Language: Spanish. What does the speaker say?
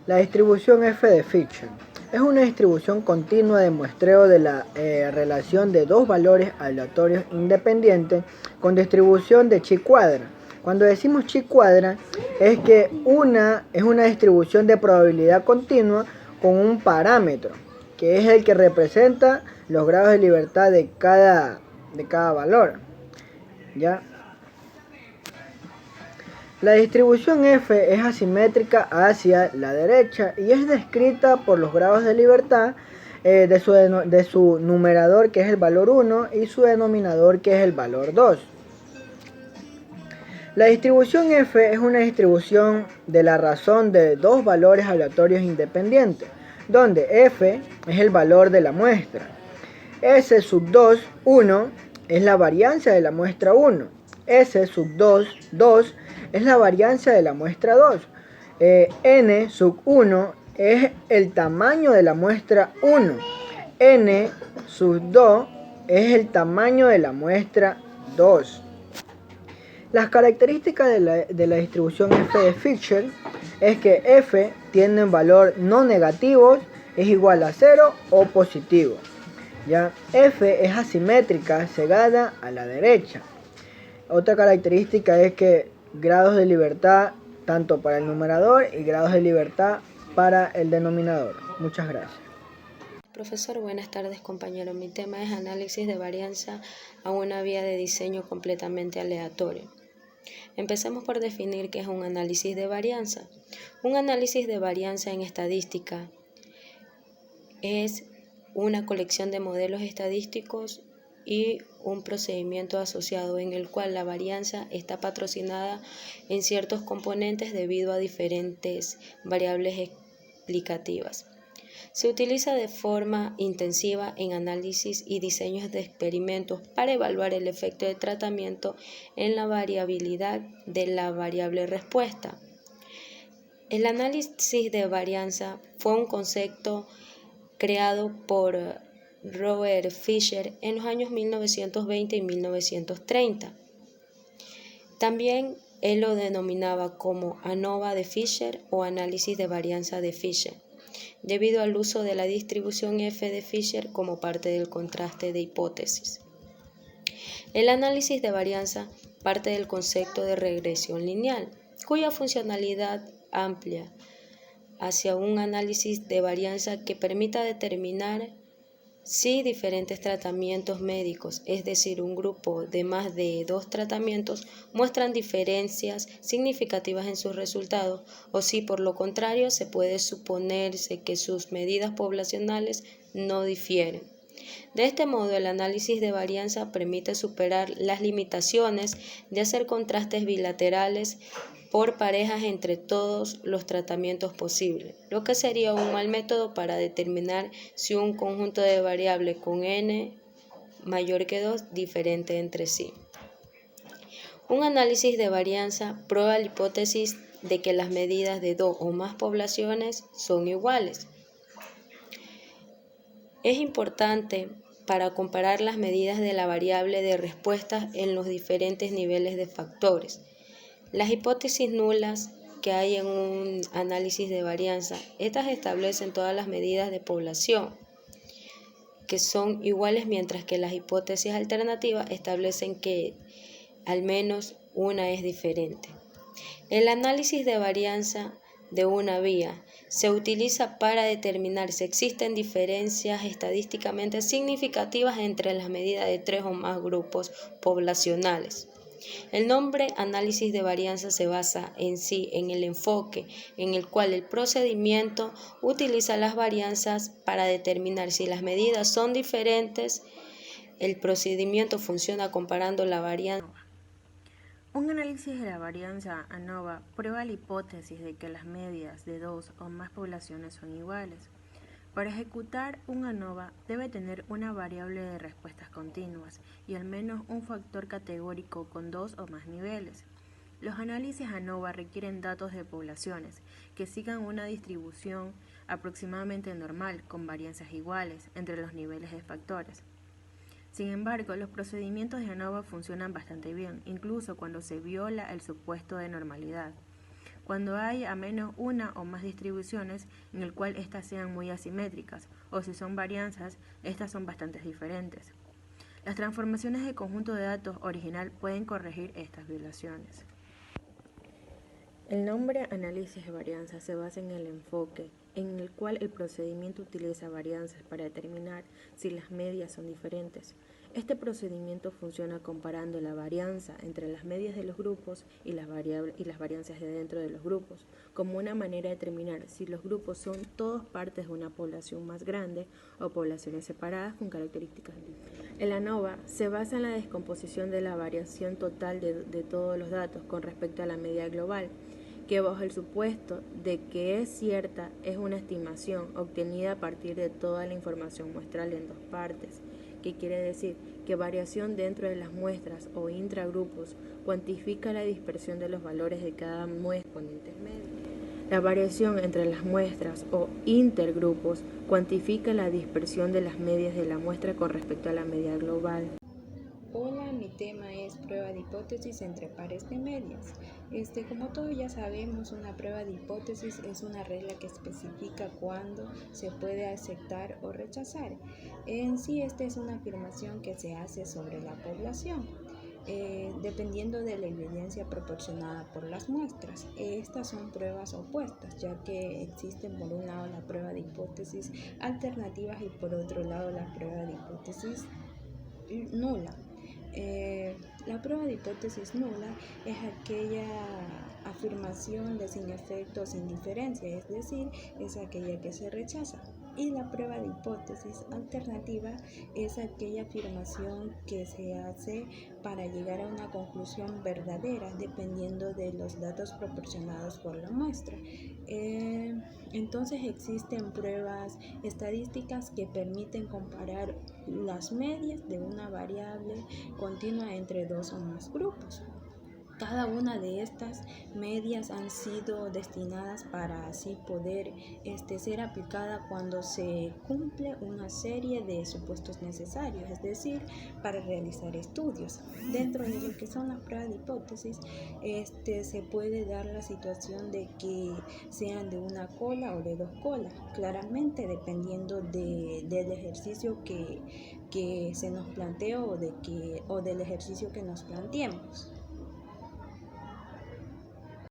La distribución F de Fisher es una distribución continua de muestreo de la relación de dos valores aleatorios independientes con distribución de chi-cuadra. Cuando decimos chi-cuadra es que es una distribución de probabilidad continua con un parámetro, que es el que representa los grados de libertad de cada valor. ¿Ya? La distribución F es asimétrica hacia la derecha y es descrita por los grados de libertad de su numerador, que es el valor 1, y su denominador, que es el valor 2. La distribución F es una distribución de la razón de dos valores aleatorios independientes, donde F es el valor de la muestra. S sub 2, 1 es la varianza de la muestra 1. S sub 2, 2 es la varianza de la muestra 2. N sub 1 es el tamaño de la muestra 1. N sub 2 es el tamaño de la muestra 2. Las características de la distribución F de Fisher es que F tiene un valor no negativo, es igual a 0 o positivo. ¿Ya? F es asimétrica, cegada a la derecha. Otra característica es que grados de libertad tanto para el numerador y grados de libertad para el denominador. Muchas gracias. Profesor, buenas tardes, compañero. Mi tema es análisis de varianza a una vía de diseño completamente aleatorio. Empecemos por definir qué es un análisis de varianza. Un análisis de varianza en estadística es una colección de modelos estadísticos y un procedimiento asociado en el cual la varianza está patrocinada en ciertos componentes debido a diferentes variables explicativas. Se utiliza de forma intensiva en análisis y diseños de experimentos para evaluar el efecto de tratamiento en la variabilidad de la variable respuesta. El análisis de varianza fue un concepto creado por Robert Fisher en los años 1920 y 1930. También él lo denominaba como ANOVA de Fisher o análisis de varianza de Fisher, debido al uso de la distribución F de Fisher como parte del contraste de hipótesis. El análisis de varianza parte del concepto de regresión lineal, cuya funcionalidad amplia hacia un análisis de varianza que permita determinar si diferentes tratamientos médicos, es decir, un grupo de más de 2 tratamientos, muestran diferencias significativas en sus resultados, o si por lo contrario se puede suponerse que sus medidas poblacionales no difieren. De este modo, el análisis de varianza permite superar las limitaciones de hacer contrastes bilaterales por parejas entre todos los tratamientos posibles, lo que sería un mal método para determinar si un conjunto de variables con n mayor que 2 diferente entre sí. Un análisis de varianza prueba la hipótesis de que las medidas de 2 o más poblaciones son iguales. Es importante para comparar las medidas de la variable de respuesta en los diferentes niveles de factores. Las hipótesis nulas que hay en un análisis de varianza, estas establecen todas las medidas de población que son iguales, mientras que las hipótesis alternativas establecen que al menos una es diferente. El análisis de varianza de una vía se utiliza para determinar si existen diferencias estadísticamente significativas entre las medidas de 3 o más grupos poblacionales. El nombre análisis de varianza se basa en el enfoque en el cual el procedimiento utiliza las varianzas para determinar si las medidas son diferentes. El procedimiento funciona comparando la varianza. Un análisis de la varianza ANOVA prueba la hipótesis de que las medias de 2 o más poblaciones son iguales. Para ejecutar un ANOVA debe tener una variable de respuestas continuas y al menos un factor categórico con 2 o más niveles. Los análisis ANOVA requieren datos de poblaciones que sigan una distribución aproximadamente normal con varianzas iguales entre los niveles de factores. Sin embargo, los procedimientos de ANOVA funcionan bastante bien, incluso cuando se viola el supuesto de normalidad. cuando hay a menos una o más distribuciones en el cual éstas sean muy asimétricas, o si son varianzas, estas son bastante diferentes. Las transformaciones del conjunto de datos original pueden corregir estas violaciones. El nombre análisis de varianzas se basa en el enfoque en el cual el procedimiento utiliza varianzas para determinar si las medias son diferentes. Este procedimiento funciona comparando la varianza entre las medias de los grupos y las varianzas de dentro de los grupos, como una manera de determinar si los grupos son todos partes de una población más grande o poblaciones separadas con características diferentes. El ANOVA se basa en la descomposición de la variación total de todos los datos con respecto a la media global, que bajo el supuesto de que es cierta es una estimación obtenida a partir de toda la información muestral en dos partes, que quiere decir que variación dentro de las muestras o intragrupos cuantifica la dispersión de los valores de cada muestra exponentes medios. La variación entre las muestras o intergrupos cuantifica la dispersión de las medias de la muestra con respecto a la media global. Hola, mi tema es prueba de hipótesis entre pares de medias. Como todos ya sabemos, una prueba de hipótesis es una regla que especifica cuándo se puede aceptar o rechazar. En sí, esta es una afirmación que se hace sobre la población, dependiendo de la evidencia proporcionada por las muestras. Estas son pruebas opuestas, ya que existen por un lado la prueba de hipótesis alternativas y por otro lado la prueba de hipótesis nula. La prueba de hipótesis nula es aquella afirmación de sin efecto o sin diferencia, es decir, es aquella que se rechaza. Y la prueba de hipótesis alternativa es aquella afirmación que se hace para llegar a una conclusión verdadera dependiendo de los datos proporcionados por la muestra. Entonces existen pruebas estadísticas que permiten comparar las medias de una variable continua entre dos o más grupos. Cada una de estas medias han sido destinadas para así poder ser aplicada cuando se cumple una serie de supuestos necesarios, es decir, para realizar estudios. Dentro de lo que son las pruebas de hipótesis, se puede dar la situación de que sean de una cola o de dos colas, claramente dependiendo del ejercicio que se nos planteó o del ejercicio que nos planteemos.